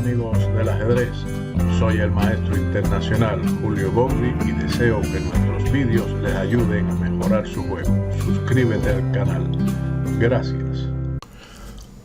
amigos del ajedrez, soy el maestro internacional Julio Bogli y deseo que nuestros vídeos les ayuden a mejorar su juego. Suscríbete al canal. Gracias.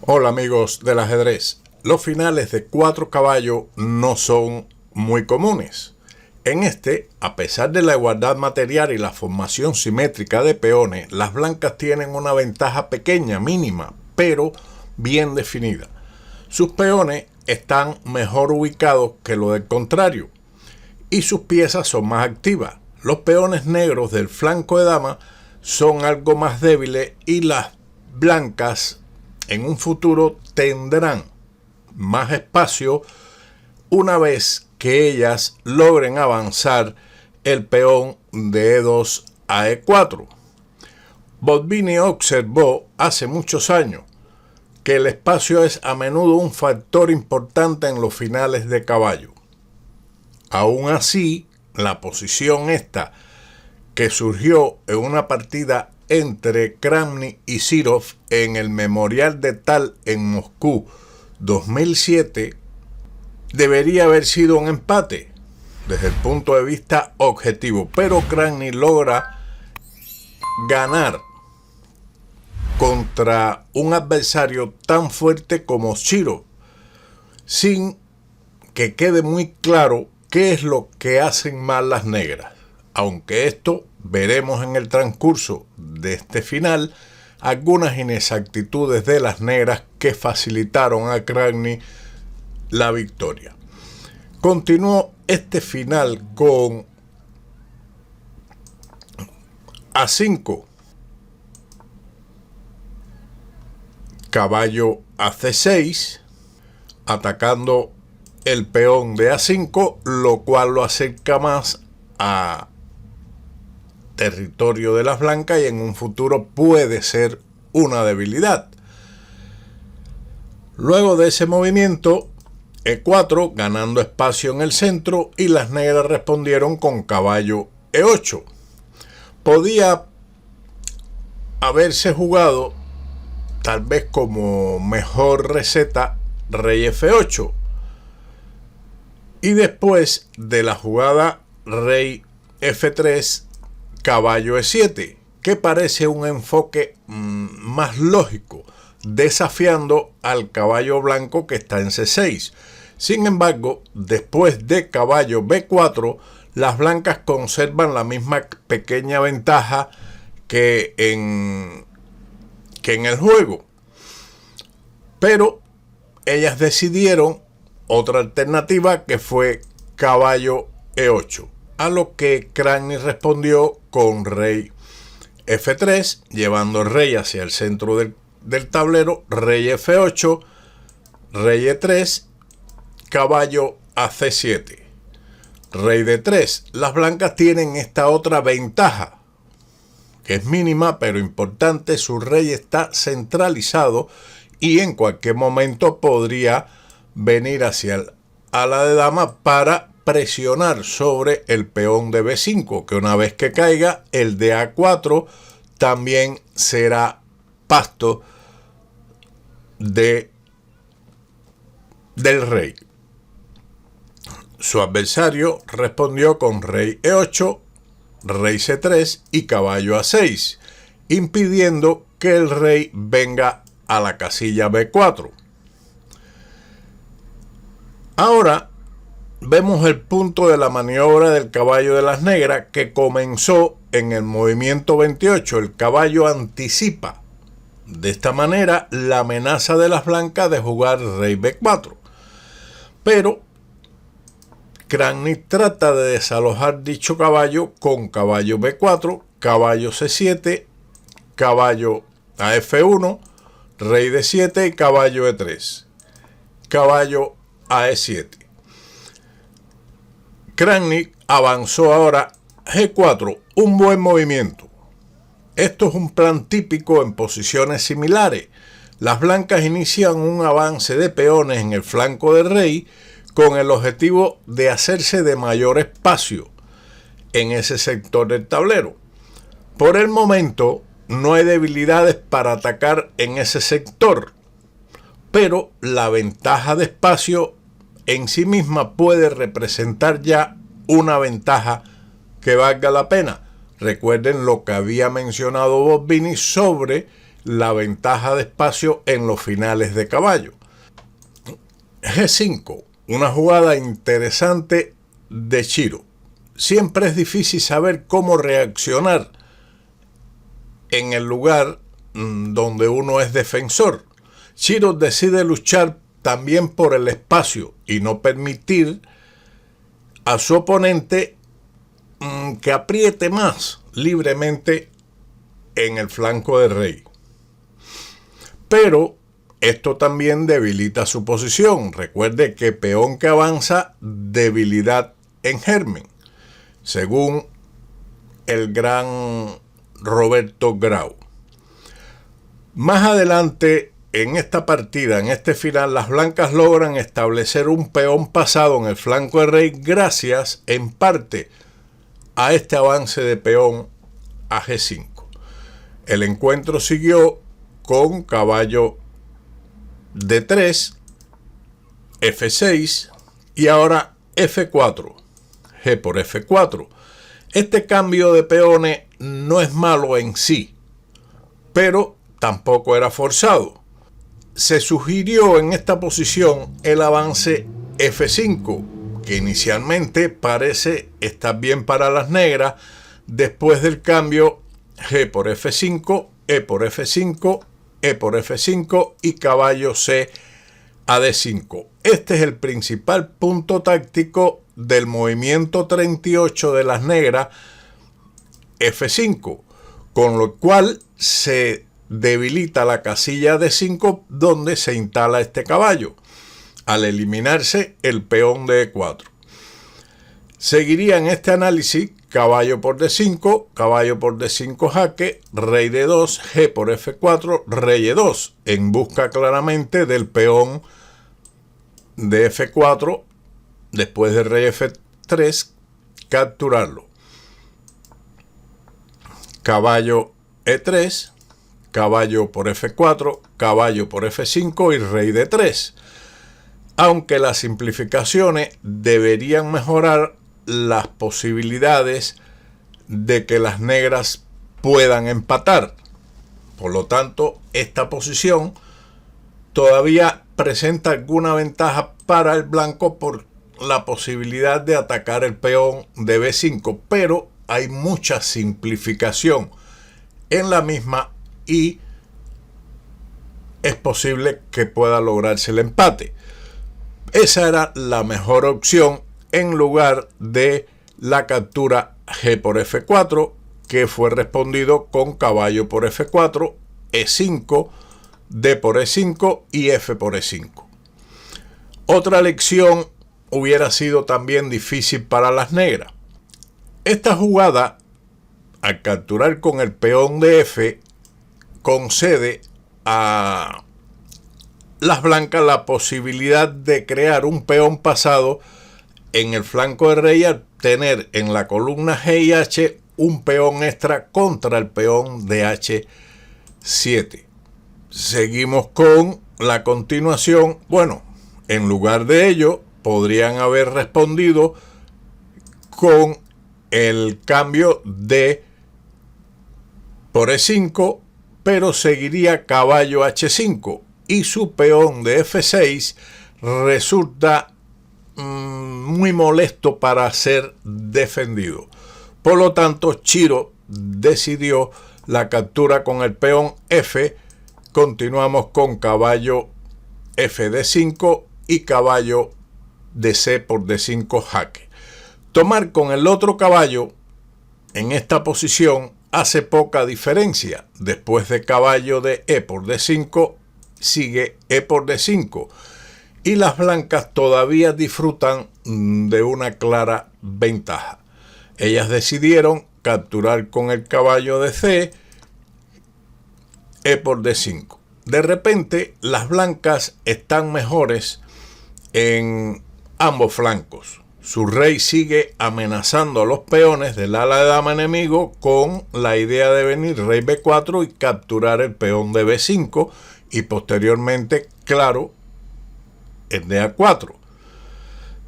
Hola amigos del ajedrez. Los finales de 4 caballos no son muy comunes. En este, a pesar de la igualdad material y la formación simétrica de peones, las blancas tienen una ventaja pequeña, mínima, pero bien definida. Sus peones están mejor ubicados que los del contrario y sus piezas son más activas. Los peones negros del flanco de dama son algo más débiles y las blancas en un futuro tendrán más espacio una vez que ellas logren avanzar el peón de E2 a E4. Botvinnik observó hace muchos años que el espacio es a menudo un factor importante en los finales de caballo. Aún así, la posición esta, que surgió en una partida entre Kramnik y Sirov en el Memorial de Tal en Moscú 2007, debería haber sido un empate desde el punto de vista objetivo, pero Kramnik logra ganar contra un adversario tan fuerte como Sirov, sin que quede muy claro qué es lo que hacen mal las negras, aunque esto veremos en el transcurso de este final algunas inexactitudes de las negras que facilitaron a Kramnik la victoria. Continuó este final con A5, caballo a C6, atacando el peón de A5, lo cual lo acerca más a territorio de las blancas y en un futuro puede ser una debilidad. Luego de ese movimiento, E4, ganando espacio en el centro, y las negras respondieron con caballo E8. Podía haberse jugado tal vez como mejor receta rey F8 y después de la jugada rey F3 caballo E7, que parece un enfoque más lógico, desafiando al caballo blanco que está en C6. Sin embargo, después de caballo B4, las blancas conservan la misma pequeña ventaja que en el juego, pero ellas decidieron otra alternativa que fue caballo E8, a lo que Kramnik respondió con rey F3, llevando el rey hacia el centro del tablero, rey F8, rey E3, caballo a C7, rey D3. Las blancas tienen esta otra ventaja, que es mínima pero importante. Su rey está centralizado y en cualquier momento podría venir hacia el ala de dama para presionar sobre el peón de B5, que una vez que caiga el de A4 también será pasto del rey. Su adversario respondió con rey E8, rey C3 y caballo A6, impidiendo que el rey venga a la casilla B4. Ahora vemos el punto de la maniobra del caballo de las negras, que comenzó en el movimiento 28. El caballo anticipa de esta manera la amenaza de las blancas de jugar rey B4, pero Kramnik trata de desalojar dicho caballo con caballo B4, caballo C7, caballo a F1, rey D7 y caballo E3, caballo a E7. Kramnik avanzó ahora G4, un buen movimiento. Esto es un plan típico en posiciones similares. Las blancas inician un avance de peones en el flanco del rey con el objetivo de hacerse de mayor espacio en ese sector del tablero. Por el momento no hay debilidades para atacar en ese sector, pero la ventaja de espacio en sí misma puede representar ya una ventaja que valga la pena. Recuerden lo que había mencionado Bobini sobre la ventaja de espacio en los finales de caballo. G5, una jugada interesante de Chiro. Siempre es difícil saber cómo reaccionar en el lugar donde uno es defensor. Chiro decide luchar también por el espacio y no permitir a su oponente que apriete más libremente en el flanco de rey. Pero esto también debilita su posición. Recuerde que peón que avanza, debilidad en germen, según el gran Roberto Grau. Más adelante en esta partida, en este final, las blancas logran establecer un peón pasado en el flanco de rey gracias en parte a este avance de peón a G5. El encuentro siguió con caballo D3, F6 y ahora F4, G por F4. Este cambio de peones no es malo en sí, pero tampoco era forzado. Se sugirió en esta posición el avance F5, que inicialmente parece estar bien para las negras, después del cambio G por F5, E por F5, E por F5 y caballo C a D5. Este es el principal punto táctico del movimiento 38 de las negras, F5, con lo cual se debilita la casilla D5 donde se instala este caballo, al eliminarse el peón de E4. Seguiría en este análisis caballo por D5 jaque, rey D2, G por F4, rey E2, en busca claramente del peón de F4, después de rey F3, capturarlo. Caballo E3, caballo por F4, caballo por F5 y rey D3. Aunque las simplificaciones deberían mejorar las posibilidades de que las negras puedan empatar. Por lo tanto, esta posición todavía presenta alguna ventaja para el blanco por la posibilidad de atacar el peón de B5, pero hay mucha simplificación en la misma y es posible que pueda lograrse el empate. Esa era la mejor opción en lugar de la captura G por F4, que fue respondido con caballo por F4, E5, D por E5 y F por E5. Otra lección hubiera sido también difícil para las negras. Esta jugada, al capturar con el peón de F, concede a las blancas la posibilidad de crear un peón pasado en el flanco de rey al tener en la columna G y H un peón extra contra el peón de H7. Seguimos con la continuación. Bueno, en lugar de ello, podrían haber respondido con el cambio de por E5, pero seguiría caballo H5 y su peón de F6 resulta muy molesto para ser defendido. Por lo tanto, Chiro decidió la captura con el peón F. Continuamos con caballo F D5 y caballo DC por D5 jaque. Tomar con el otro caballo en esta posición hace poca diferencia. Después de caballo de E por D5 sigue E por D5 y las blancas todavía disfrutan de una clara ventaja. Ellas decidieron capturar con el caballo de C, E por D5. De repente, las blancas están mejores en ambos flancos. Su rey sigue amenazando a los peones del ala de dama enemigo con la idea de venir rey B4 y capturar el peón de B5 y posteriormente, claro, el de A4.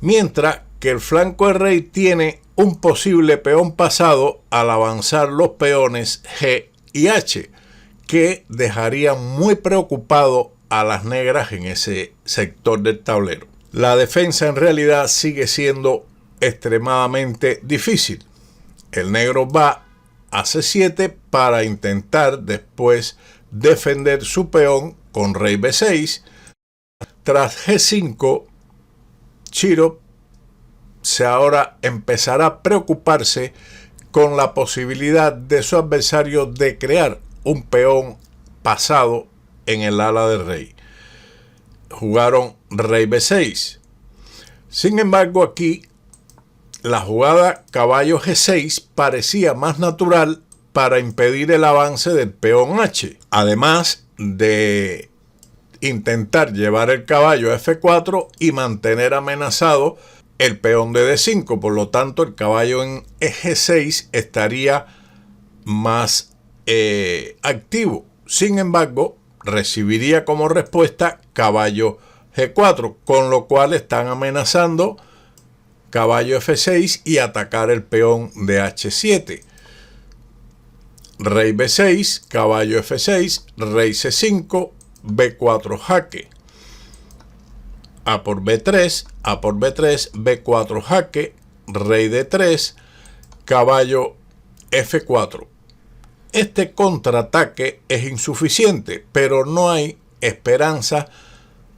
mientras que el flanco de rey tiene un posible peón pasado al avanzar los peones G y H, que dejarían muy preocupado a las negras en ese sector del tablero. La defensa en realidad sigue siendo extremadamente difícil. El negro va a C7 para intentar después defender su peón con rey B6. Tras G5, Chiro ahora empezará a preocuparse con la posibilidad de su adversario de crear un peón pasado en el ala del rey. Jugaron rey B6. Sin embargo, aquí la jugada caballo G6 parecía más natural para impedir el avance del peón H, además de intentar llevar el caballo a F4 y mantener amenazado el peón de D5. Por lo tanto, el caballo en G6 estaría más activo. Sin embargo, recibiría como respuesta caballo G4, con lo cual están amenazando caballo F6 y atacar el peón de H7. Rey B6, caballo F6, rey C5, B4 jaque. A por B3, A por B3, B4 jaque, rey D3, caballo F4. Este contraataque es insuficiente, pero no hay esperanza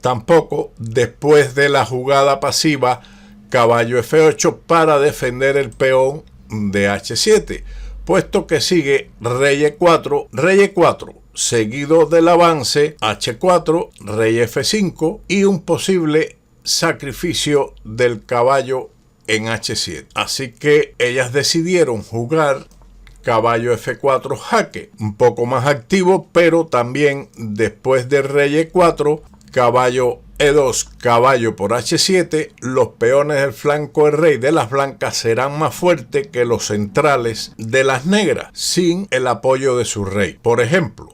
tampoco después de la jugada pasiva caballo F8 para defender el peón de H7, puesto que sigue rey E4, seguido del avance H4, rey F5 y un posible sacrificio del caballo en H7. Así que ellas decidieron jugar caballo F4 jaque, un poco más activo, pero también después de rey E4, caballo E2, caballo por H7, los peones del flanco del rey de las blancas serán más fuertes que los centrales de las negras, sin el apoyo de su rey. Por ejemplo,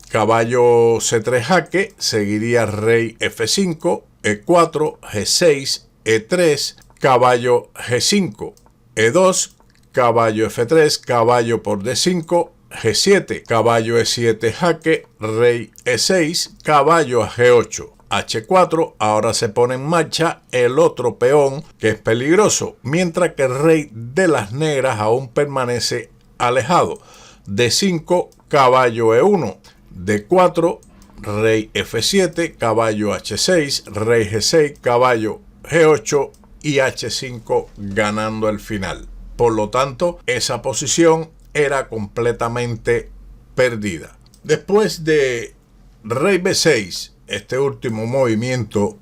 caballo C3 jaque, seguiría rey F5, E4, G6, E3, caballo G5, E2, caballo F3, caballo por D5, G7, caballo E7 jaque, rey E6, caballo a G8, H4. Ahora se pone en marcha el otro peón que es peligroso, mientras que el rey de las negras aún permanece alejado. D5, caballo E1, D4, rey F7, caballo H6, rey G6, caballo G8 y H5 ganando el final. Por lo tanto, esa posición era completamente perdida. Después de rey B6, este último movimiento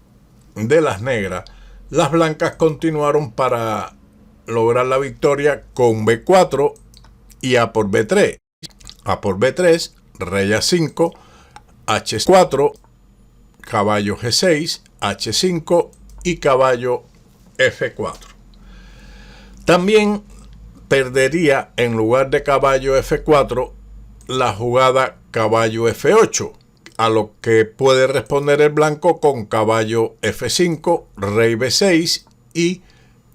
de las negras, las blancas continuaron para lograr la victoria con B4 y A por B3. A por B3, rey A5, H4, caballo G6, H5 y caballo F4. También perdería en lugar de caballo F4 la jugada caballo F8, a lo que puede responder el blanco con caballo F5, rey B6 y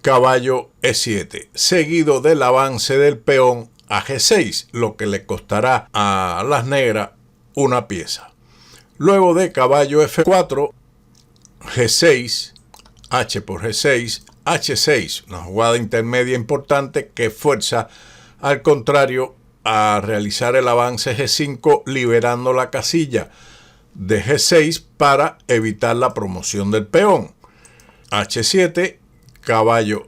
caballo E7, seguido del avance del peón a G6, lo que le costará a las negras una pieza. Luego de caballo F4, G6, H por G6, H6, una jugada intermedia importante que fuerza al contrario a realizar el avance G5, liberando la casilla de G6 para evitar la promoción del peón. H7, caballo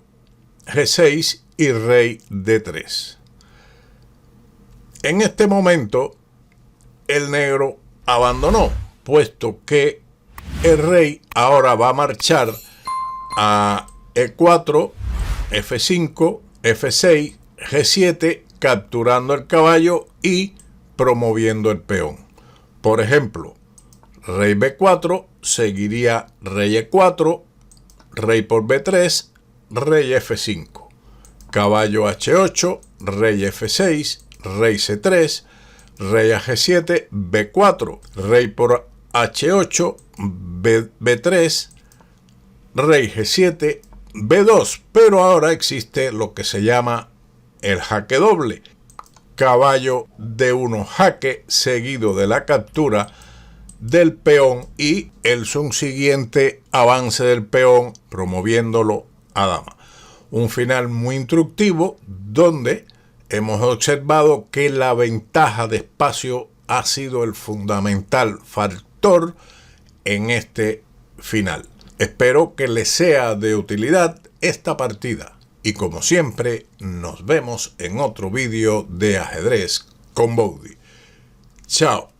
G6 y rey D3. En este momento, el negro abandonó, puesto que el rey ahora va a marchar a E4, F5, F6, G7, capturando el caballo y promoviendo el peón. Por ejemplo, rey B4, seguiría rey E4, rey por B3, rey F5, caballo H8, rey F6, rey C3, rey a G7, B4, rey por H8, B3, rey G7, B2, pero ahora existe lo que se llama el jaque doble. Caballo D1 jaque seguido de la captura del peón y el subsiguiente avance del peón promoviéndolo a dama. Un final muy instructivo donde hemos observado que la ventaja de espacio ha sido el fundamental factor en este final. Espero que les sea de utilidad esta partida y como siempre nos vemos en otro vídeo de ajedrez con Bowdy. Chao.